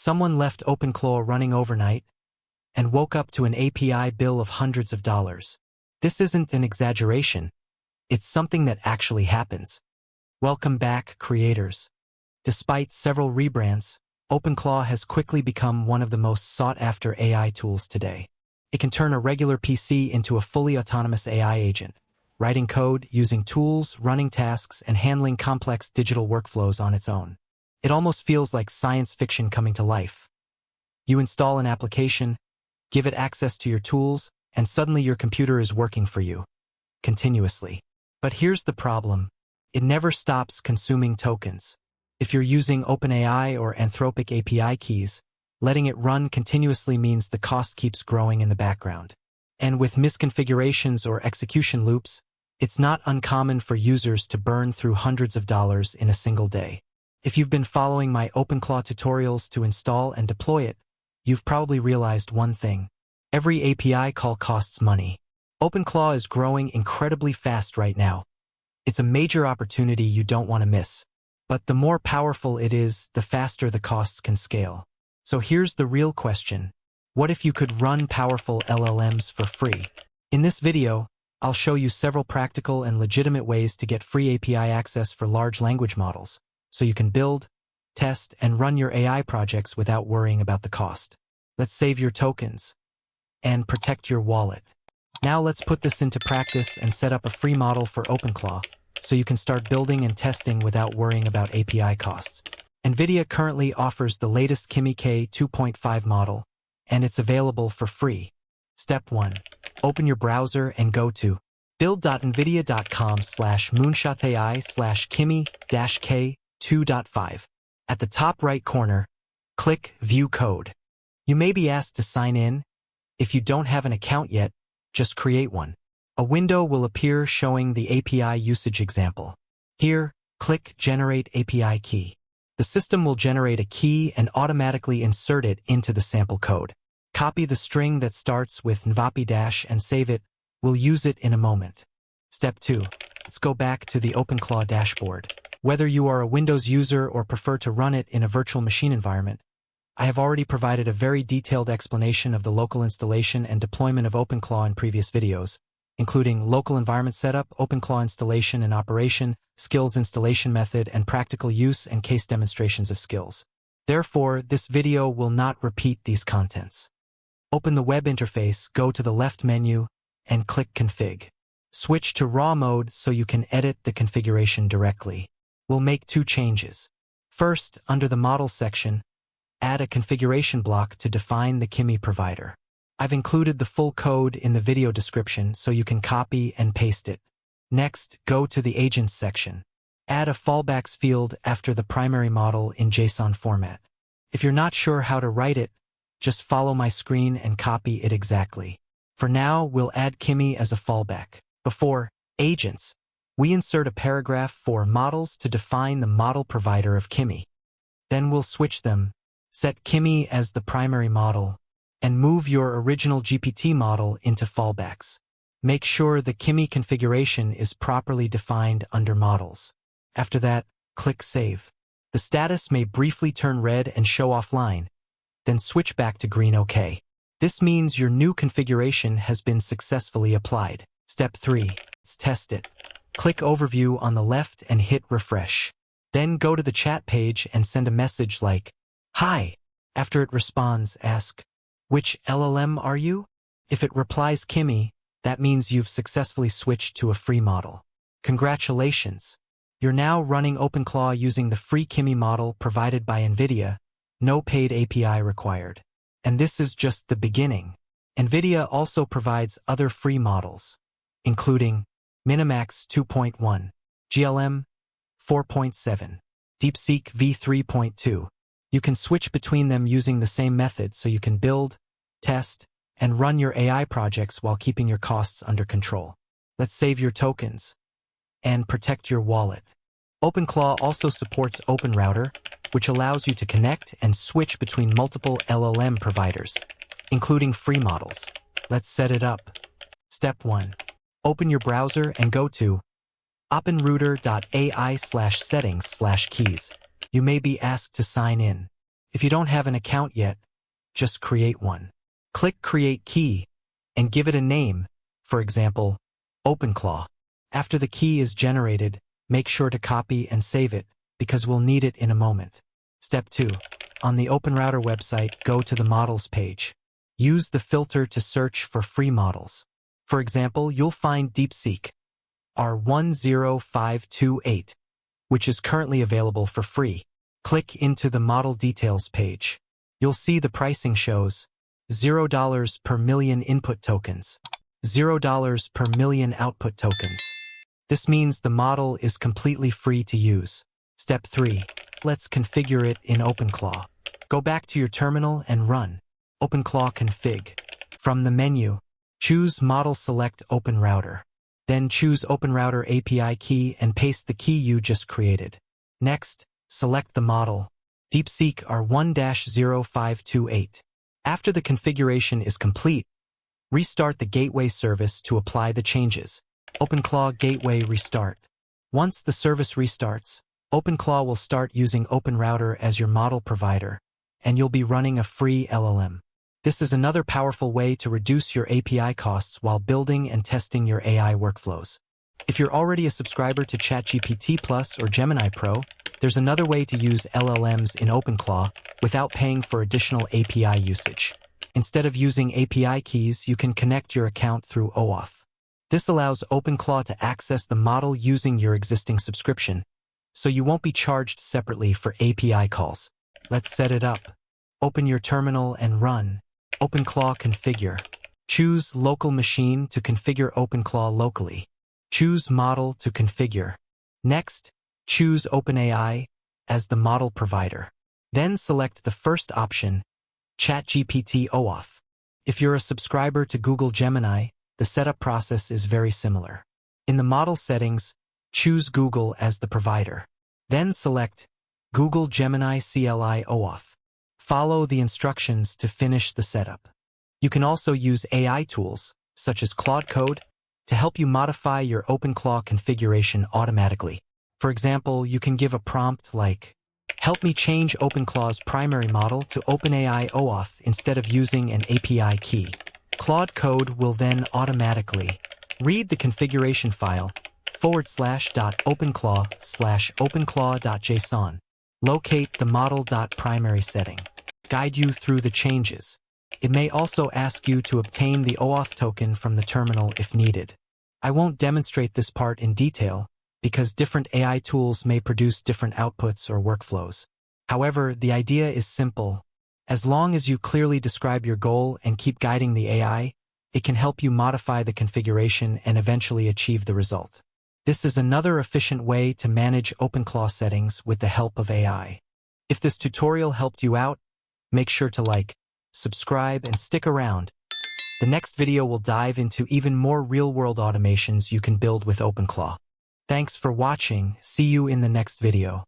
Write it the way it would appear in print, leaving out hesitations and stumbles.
Someone left OpenClaw running overnight and woke up to an API bill of hundreds of dollars. This isn't an exaggeration. It's something that actually happens. Welcome back, creators. Despite several rebrands, OpenClaw has quickly become one of the most sought-after AI tools today. It can turn a regular PC into a fully autonomous AI agent, writing code, using tools, running tasks, and handling complex digital workflows on its own. It almost feels like science fiction coming to life. You install an application, give it access to your tools, and suddenly your computer is working for you, continuously. But here's the problem. It never stops consuming tokens. If you're using OpenAI or Anthropic API keys, letting it run continuously means the cost keeps growing in the background. And with misconfigurations or execution loops, it's not uncommon for users to burn through hundreds of dollars in a single day. If you've been following my OpenClaw tutorials to install and deploy it, you've probably realized one thing. Every API call costs money. OpenClaw is growing incredibly fast right now. It's a major opportunity you don't want to miss. But the more powerful it is, the faster the costs can scale. So here's the real question. What if you could run powerful LLMs for free? In this video, I'll show you several practical and legitimate ways to get free API access for large language models, so you can build, test, and run your AI projects without worrying about the cost. Let's save your tokens and protect your wallet. Now let's put this into practice and set up a free model for OpenClaw, so you can start building and testing without worrying about API costs. NVIDIA currently offers the latest Kimmy K 2.5 model, and it's available for free. Step 1. Open your browser and go to build.nvidia.com/moonshotai/Kimmy-K 2.5. At the top right corner, click View Code. You may be asked to sign in. If you don't have an account yet, just create one. A window will appear showing the API usage example. Here, click Generate API Key. The system will generate a key and automatically insert it into the sample code. Copy the string that starts with nvapi- and save it. We'll use it in a moment. Step 2. Let's go back to the OpenClaw dashboard. Whether you are a Windows user or prefer to run it in a virtual machine environment, I have already provided a very detailed explanation of the local installation and deployment of OpenClaw in previous videos, including local environment setup, OpenClaw installation and operation, skills installation method, and practical use and case demonstrations of skills. Therefore, this video will not repeat these contents. Open the web interface, go to the left menu, and click Config. Switch to RAW mode so you can edit the configuration directly. We'll make 2 changes. First, under the Model section, add a configuration block to define the Kimmy provider. I've included the full code in the video description so you can copy and paste it. Next, go to the Agents section. Add a fallbacks field after the primary model in JSON format. If you're not sure how to write it, just follow my screen and copy it exactly. For now, we'll add Kimmy as a fallback. Before Agents, we insert a paragraph for Models to define the model provider of Kimmy. Then we'll switch them, set Kimmy as the primary model, and move your original GPT model into fallbacks. Make sure the Kimmy configuration is properly defined under Models. After that, click Save. The status may briefly turn red and show offline, then switch back to green OK. This means your new configuration has been successfully applied. Step 3. Let's test it. Click Overview on the left and hit Refresh. Then go to the chat page and send a message like, "Hi." After it responds, ask, "Which LLM are you?" If it replies Kimmy, that means you've successfully switched to a free model. Congratulations! You're now running OpenClaw using the free Kimmy model provided by NVIDIA, no paid API required. And this is just the beginning. NVIDIA also provides other free models, including Minimax 2.1, GLM 4.7, DeepSeek v3.2. You can switch between them using the same method so you can build, test, and run your AI projects while keeping your costs under control. Let's save your tokens and protect your wallet. OpenClaw also supports OpenRouter, which allows you to connect and switch between multiple LLM providers, including free models. Let's set it up. Step 1. Open your browser and go to OpenRouter.ai/settings/keys. You may be asked to sign in. If you don't have an account yet, just create one. Click Create Key and give it a name, for example, OpenClaw. After the key is generated, make sure to copy and save it because we'll need it in a moment. Step 2. On the OpenRouter website, go to the Models page. Use the filter to search for free models. For example, you'll find DeepSeek R10528, which is currently available for free. Click into the Model Details page. You'll see the pricing shows $0 per million input tokens, $0 per million output tokens. This means the model is completely free to use. Step 3. Let's configure it in OpenClaw. Go back to your terminal and run OpenClaw config. From the menu, choose Model, select OpenRouter. Then choose OpenRouter API key and paste the key you just created. Next, select the model, DeepSeek R1-0528. After the configuration is complete, restart the gateway service to apply the changes. OpenClaw Gateway Restart. Once the service restarts, OpenClaw will start using OpenRouter as your model provider, and you'll be running a free LLM. This is another powerful way to reduce your API costs while building and testing your AI workflows. If you're already a subscriber to ChatGPT Plus or Gemini Pro, there's another way to use LLMs in OpenClaw without paying for additional API usage. Instead of using API keys, you can connect your account through OAuth. This allows OpenClaw to access the model using your existing subscription, so you won't be charged separately for API calls. Let's set it up. Open your terminal and run OpenClaw configure. Choose local machine to configure OpenClaw locally. Choose model to configure. Next, choose OpenAI as the model provider. Then select the first option, ChatGPT OAuth. If you're a subscriber to Google Gemini, the setup process is very similar. In the model settings, choose Google as the provider. Then select Google Gemini CLI OAuth. Follow the instructions to finish the setup. You can also use AI tools, such as Claude Code, to help you modify your OpenClaw configuration automatically. For example, you can give a prompt like, "Help me change OpenClaw's primary model to OpenAI OAuth instead of using an API key." Claude Code will then automatically read the configuration file /.openclaw/openclaw.json, locate the model.primary setting, guide you through the changes. It may also ask you to obtain the OAuth token from the terminal if needed. I won't demonstrate this part in detail because different AI tools may produce different outputs or workflows. However, the idea is simple. As long as you clearly describe your goal and keep guiding the AI, it can help you modify the configuration and eventually achieve the result. This is another efficient way to manage OpenClaw settings with the help of AI. If this tutorial helped you out, make sure to like, subscribe, and stick around. The next video will dive into even more real-world automations you can build with OpenClaw. Thanks for watching. See you in the next video.